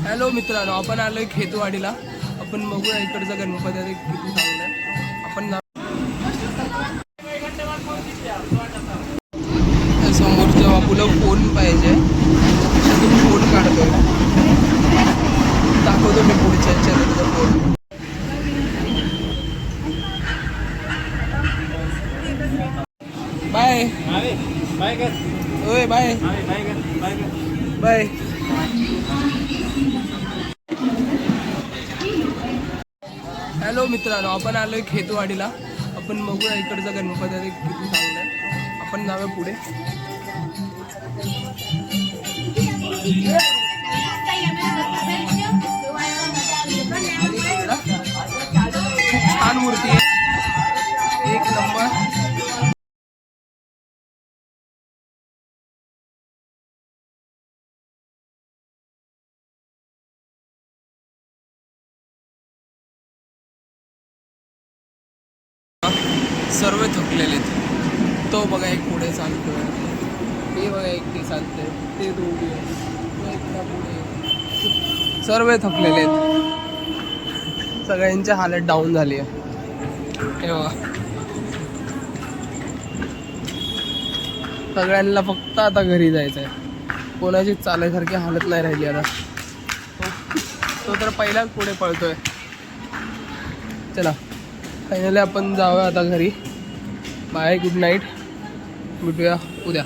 Hello मित्रांनो, आपण आलोय खेतवाडीला. आपण बघूया इकडचा गणपती आहे किती चांगला आहे. आपण समोरच्या बापूला फोन पाहिजे, फोन काढतोय. दाखवतो मी पुढच्या चॅनलचा फोन. बाय बाय कर. ओय बाय बाय कर बाय. हॅलो मित्रांनो, आपण आलोय खेतवाडीला. आपण बघूया इकडचा गणपती आहे किती चांगला आहे. आपण जाऊया पुढे. छान मूर्ती आहे, एक नंबर. सर्व थकलेले आहेत. तो बघा एक पुढे चालतोय, ते बघा एकटे चालतंय, ते दोघे पुढे. सर्व थकलेले आहेत, सगळ्यांची हालत डाऊन झाली आहे. हे बघा, सगळ्यांना फक्त आता घरी जायचं आहे. कोणाची चालायसारखी हालत नाही राहिली आता. तो तर पहिलाच पुढे पळतोय. चला फायनली आपण जाऊया आता घरी. बाय, गुड नाईट, भेटूया उद्या.